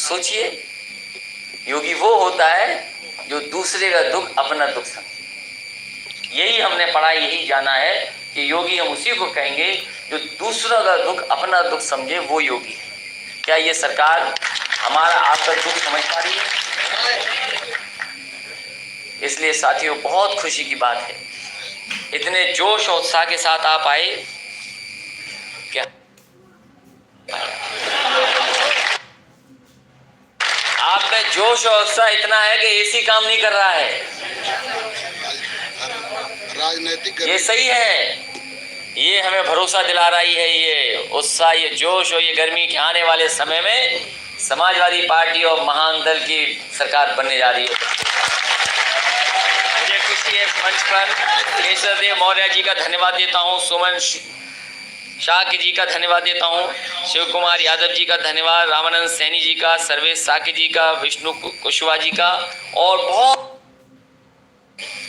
सोचिए, योगी वो होता है जो दूसरे का दुख अपना दुख समझे। यही हमने पढ़ा, यही जाना है कि योगी हम उसी को कहेंगे जो दूसरों का दुख अपना दुख समझे, वो योगी है। क्या ये सरकार हमारा आपका दुख समझ पा रही है? इसलिए साथियों, बहुत खुशी की बात है, इतने जोश और उत्साह के साथ आप आए। क्या आप में जोश और उत्साह इतना है कि एसी काम नहीं कर रहा है? राजनीतिक ये सही है, ये हमें भरोसा दिला रही है, ये उत्साह, ये जोश और ये गर्मी के आने वाले समय में समाजवादी पार्टी और महान दल की सरकार बनने जा रही है। मुझे खुशी है, इस मंच पर केशव देव मौर्य जी का धन्यवाद देता हूँ, सुमन शाक्य जी का धन्यवाद देता हूँ, शिव कुमार यादव जी का धन्यवाद, रामानंद सैनी जी का, सर्वेश साक्य जी का, विष्णु कुशवाहा जी का, और बहुत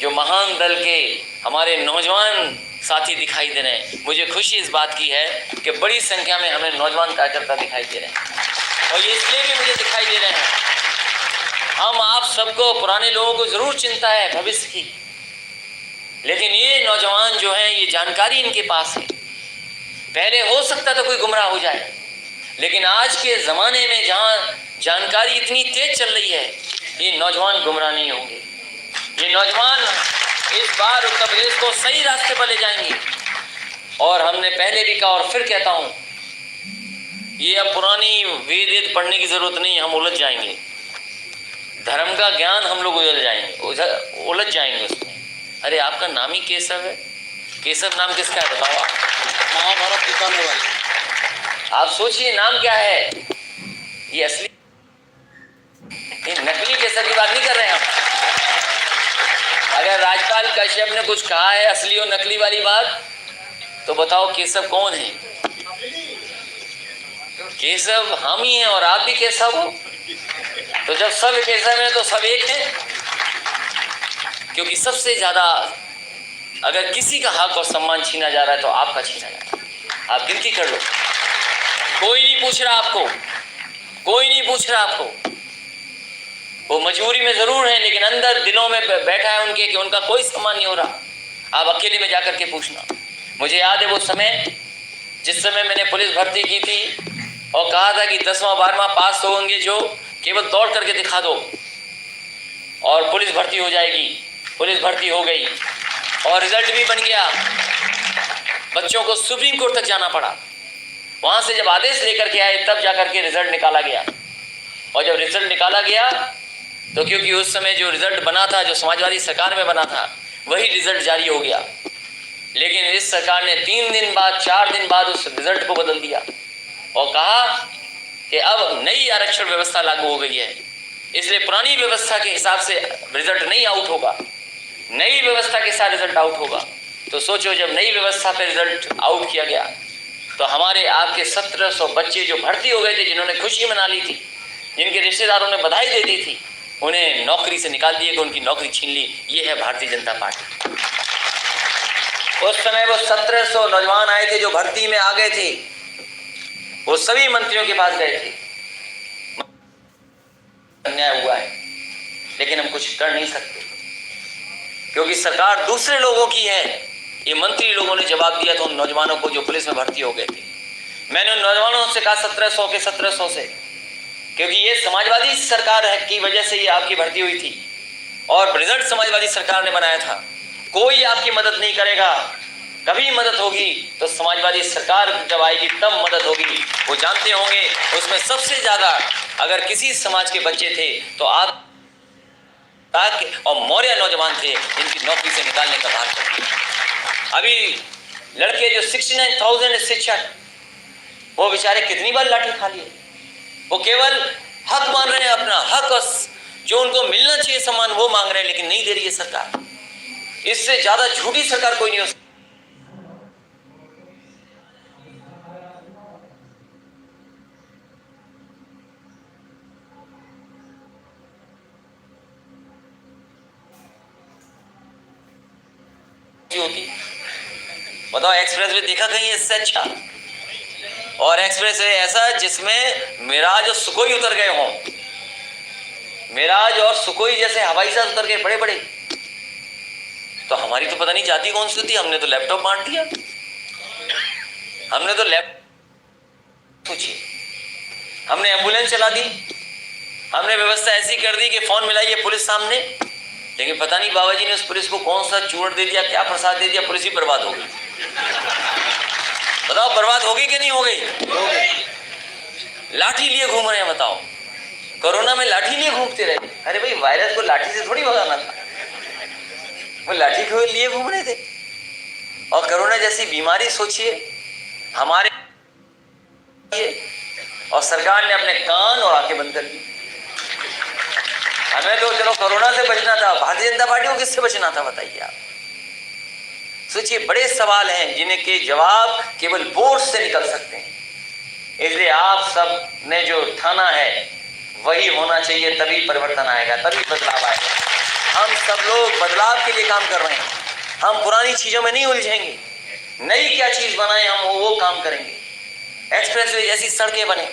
जो महान दल के हमारे नौजवान साथी दिखाई दे रहे हैं। मुझे खुशी इस बात की है कि बड़ी संख्या में हमें नौजवान कार्यकर्ता दिखाई दे रहे हैं, और ये इसलिए भी मुझे दिखाई दे रहे हैं, हम आप सबको, पुराने लोगों को जरूर चिंता है भविष्य की, लेकिन ये नौजवान जो हैं, ये जानकारी इनके पास है। पहले हो सकता था कोई गुमराह हो जाए, लेकिन आज के ज़माने में जहाँ जानकारी इतनी तेज चल रही है, ये नौजवान गुमराह नहीं होंगे। ये नौजवान इस बार उत्तर प्रदेश को सही रास्ते पर ले जाएंगे। और हमने पहले भी कहा और फिर कहता हूँ, ये अब पुरानी वेद पढ़ने की ज़रूरत नहीं, हम उलझ जाएंगे। धर्म का ज्ञान हम लोग उलझ जाएंगे उसमें। अरे आपका नाम ही केशव है, केशव नाम किसका है बताओ आप? महाभारत दिखाने वाले। आप सोचिए नाम क्या है। ये असली, ये नकली केशव की बात नहीं कर रहे हैं हम। अगर राजपाल कश्यप ने कुछ कहा है असली और नकली वाली बात, तो बताओ केशव कौन है? केशव हम ही हैं और आप भी केशव हो। तो जब सब केशव हैं तो सब एक हैं, क्योंकि सबसे ज्यादा अगर किसी का हक और सम्मान छीना जा रहा है तो आपका छीना जा रहा है। आप गिनती कर लो, कोई नहीं पूछ रहा आपको, कोई नहीं पूछ रहा आपको। वो मजबूरी में जरूर है, लेकिन अंदर दिलों में बैठा है उनके कि उनका कोई सम्मान नहीं हो रहा। आप अकेले में जाकर के पूछना। मुझे याद है वो समय, जिस समय मैंने पुलिस भर्ती की थी और कहा था कि 10वां 12वां पास होंगे जो, केवल दौड़ करके दिखा दो और पुलिस भर्ती हो जाएगी। पुलिस भर्ती हो गई और रिजल्ट भी बन गया। बच्चों को सुप्रीम कोर्ट तक जाना पड़ा। वहां से जब आदेश लेकर के आए तब जाकर के रिजल्ट निकाला गया। और जब रिजल्ट निकाला गया तो क्योंकि उस समय जो रिजल्ट बना था, जो समाजवादी सरकार में बना था, वही रिजल्ट जारी हो गया। लेकिन इस सरकार ने 3 दिन बाद, 4 दिन बाद उस रिजल्ट को बदल दिया और कहा कि अब नई आरक्षण व्यवस्था लागू हो गई है, इसलिए पुरानी व्यवस्था के हिसाब से रिजल्ट नहीं आउट होगा, नई व्यवस्था के साथ रिजल्ट आउट होगा। तो सोचो, जब नई व्यवस्था पे रिजल्ट आउट किया गया तो हमारे आपके 1700 बच्चे जो भर्ती हो गए थे, जिन्होंने खुशी मना ली थी, जिनके रिश्तेदारों ने बधाई दे दी थी, उन्हें नौकरी से निकाल दिए कि उनकी नौकरी छीन ली। ये है भारतीय जनता पार्टी। उस समय वो 1700 नौजवान आए थे जो भर्ती में आ गए थे, वो सभी मंत्रियों के पास गए थे, अन्याय हुआ है, लेकिन हम कुछ कर नहीं सकते क्योंकि सरकार दूसरे लोगों की है। ये मंत्री लोगों ने जवाब दिया था उन नौजवानों को जो पुलिस में भर्ती हो गए थे। मैंने उन नौजवानों से कहा 1700 के 1700 से, क्योंकि ये समाजवादी सरकार है की वजह से ये आपकी भर्ती हुई थी और रिजल्ट समाजवादी सरकार ने बनाया था। कोई आपकी मदद नहीं करेगा। कभी मदद होगी तो समाजवादी सरकार जब आएगी तब मदद होगी। वो जानते होंगे उसमें सबसे ज्यादा अगर किसी समाज के बच्चे थे तो आप और मौर्य नौजवान थे, जिनकी नौकरी से निकालने का बात करते। अभी लड़के जो 69,000 शिक्षक, वो बेचारे कितनी बार लाठी खा लिए। वो केवल हक मान रहे हैं, अपना हक और जो उनको मिलना चाहिए सम्मान वो मांग रहे हैं, लेकिन नहीं दे रही है सरकार। इससे ज्यादा झूठी सरकार कोई नहीं हो सकती। होती बताओ, एक्सप्रेस वे देखा कहीं इससे अच्छा? और एक्सप्रेस वे ऐसा जिसमें मिराज और सुकोई उतर गए हों, मिराज और सुकोई जैसे हवाई जहाज उतर गए बड़े बड़े। तो हमारी तो पता नहीं जाति कौन सी थी, हमने तो लैपटॉप बांट दिया, हमने तो सोचिए, हमने एम्बुलेंस चला दी, हमने व्यवस्था ऐसी कर दी कि फोन मिलाइए पुलिस सामने। लेकिन पता नहीं बाबा जी ने उस पुलिस को कौन सा चूर्ण दे दिया, क्या प्रसाद दे दिया, पुलिस ही बर्बाद हो गई। बताओ बर्बाद हो गई कि नहीं हो गई? लाठी लिए घूम रहे हैं, बताओ कोरोना में लाठी लिए घूमते रहे। अरे भाई वायरस को लाठी से थोड़ी भगाना था, वो लाठी को लिए घूम रहे थे। और कोरोना जैसी बीमारी सोचिए हमारे, और सरकार ने अपने कान और आंखें बंद कर दी। हमें तो चलो कोरोना से बचना था, भारतीय जनता पार्टी को किससे बचना था बताइए आप? सोचिए बड़े सवाल हैं जिन्हें के जवाब केवल वोट से निकल सकते हैं। इसलिए आप सब ने जो ठाना है वही होना चाहिए, तभी परिवर्तन आएगा, तभी बदलाव आएगा। हम सब लोग बदलाव के लिए काम कर रहे हैं, हम पुरानी चीजों में नहीं उलझेंगे, नई क्या चीज बनाए हम वो काम करेंगे। एक्सप्रेसवे जैसी सड़कें बने,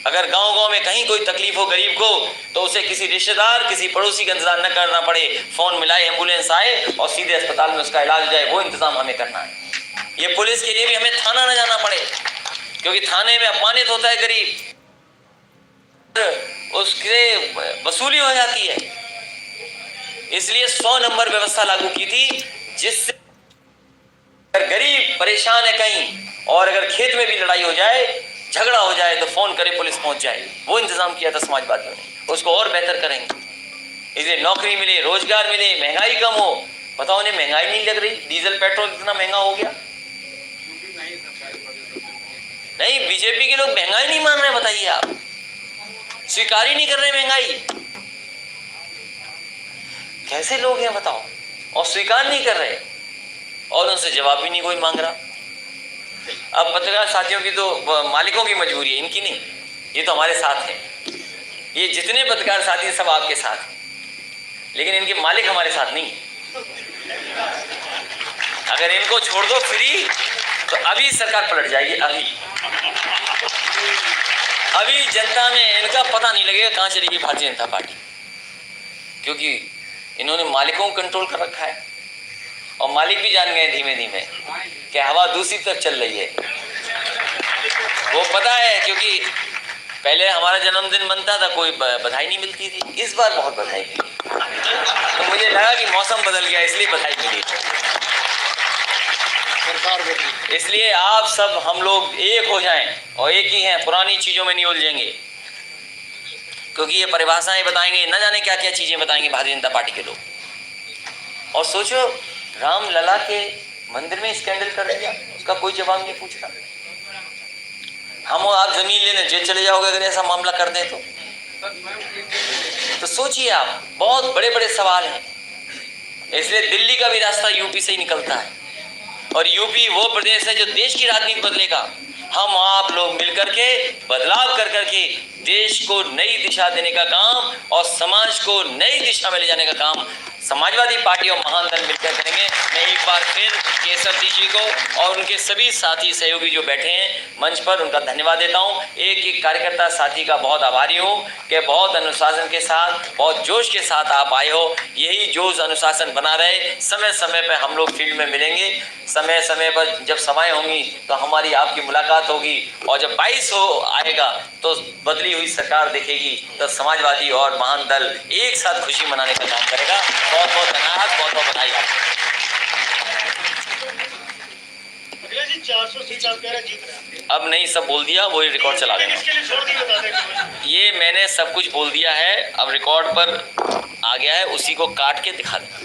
अगर गांव-गांव में कहीं कोई तकलीफ हो गरीब को तो उसे किसी रिश्तेदार किसी पड़ोसी का इंतजार न करना पड़े, फोन मिलाए एम्बुलेंस आए और सीधे अस्पताल में उसका इलाज हो जाए, वो इंतजाम हमें करना है। ये पुलिस के लिए भी हमें थाना न जाना पड़े, क्योंकि थाने में अपमानित होता है गरीब, उसके वसूली हो जाती है। इसलिए 100 नंबर व्यवस्था लागू की थी, जिससे अगर गरीब परेशान है कहीं और अगर खेत में भी लड़ाई हो जाए, झगड़ा हो जाए तो फोन करे पुलिस पहुंच जाए। वो इंतजाम किया था समाजवादियों ने, उसको और बेहतर करेंगे। इसलिए नौकरी मिले, रोजगार मिले, महंगाई कम हो। बताओ उन्हें महंगाई नहीं लग रही, डीजल पेट्रोल इतना महंगा हो गया। नहीं, बीजेपी के लोग महंगाई नहीं मान रहे, बताइए आप, स्वीकार ही नहीं कर रहे महंगाई। कैसे लोग हैं बताओ, और स्वीकार नहीं कर रहे और उनसे जवाब भी नहीं कोई मांग रहा। अब पत्रकार साथियों की तो मालिकों की मजबूरी है, इनकी नहीं, ये तो हमारे साथ है। ये जितने पत्रकार साथी सब आपके साथ हैं, लेकिन इनके मालिक हमारे साथ नहीं है। अगर इनको छोड़ दो फ्री तो अभी सरकार पलट जाएगी, अभी जनता में इनका पता नहीं लगेगा कहां चलेगी भारतीय जनता पार्टी, क्योंकि इन्होंने मालिकों को कंट्रोल कर रखा है और मालिक भी जान गए धीमे धीमे कि हवा दूसरी तरफ चल रही है। वो पता है, क्योंकि पहले हमारा जन्मदिन बनता था कोई बधाई नहीं मिलती थी, इस बार बहुत बधाई मिली, तो मुझे लगा कि मौसम बदल गया इसलिए बधाई मिली। इसलिए आप सब हम लोग एक हो जाएं और एक ही हैं, पुरानी चीजों में नहीं उलझेंगे, क्योंकि ये परिभाषाएं बताएंगे, न जाने क्या क्या चीजें बताएंगे भारतीय जनता पार्टी के लोग। और सोचो राम लला के मंदिर में स्कैंडल कर दिया, उसका कोई जवाब नहीं पूछ रहा। हम आप जमीन लेने जेल चले जाओगे अगर ऐसा मामला कर दें तो सोचिए आप, बहुत बड़े बड़े सवाल हैं। इसलिए दिल्ली का भी रास्ता यूपी से ही निकलता है, और यूपी वो प्रदेश है जो देश की राजनीति बदलेगा। हम आप लोग मिलकर के बदलाव कर करके देश को नई दिशा देने का काम और समाज को नई दिशा में ले जाने का काम समाजवादी पार्टी और महान दल मिलकर करेंगे। मैं एक बार फिर केसर जी को और उनके सभी साथी सहयोगी जो बैठे हैं मंच पर, उनका धन्यवाद देता हूं। एक एक कार्यकर्ता साथी का बहुत आभारी हूं कि बहुत अनुशासन के साथ, बहुत जोश के साथ आप आए हो। यही जोश अनुशासन बना रहे, समय समय पर हम लोग फील्ड में मिलेंगे, समय समय पर जब सभाएं होंगी तो हमारी आपकी मुलाकात होगी, और जब 22 हो आएगा तो बदली हुई सरकार दिखेगी, तो समाजवादी और महान दल एक साथ खुशी मनाने का काम करेगा। बहुत बहुत धन्यवाद, बहुत बहुत बधाई आपको। जी 400 सीट आप कह रहे जीत रहे हैं। अब नहीं, सब बोल दिया, वही रिकॉर्ड चला देना। ये मैंने सब कुछ बोल दिया है, अब रिकॉर्ड पर आ गया है, उसी को काट के दिखा देना।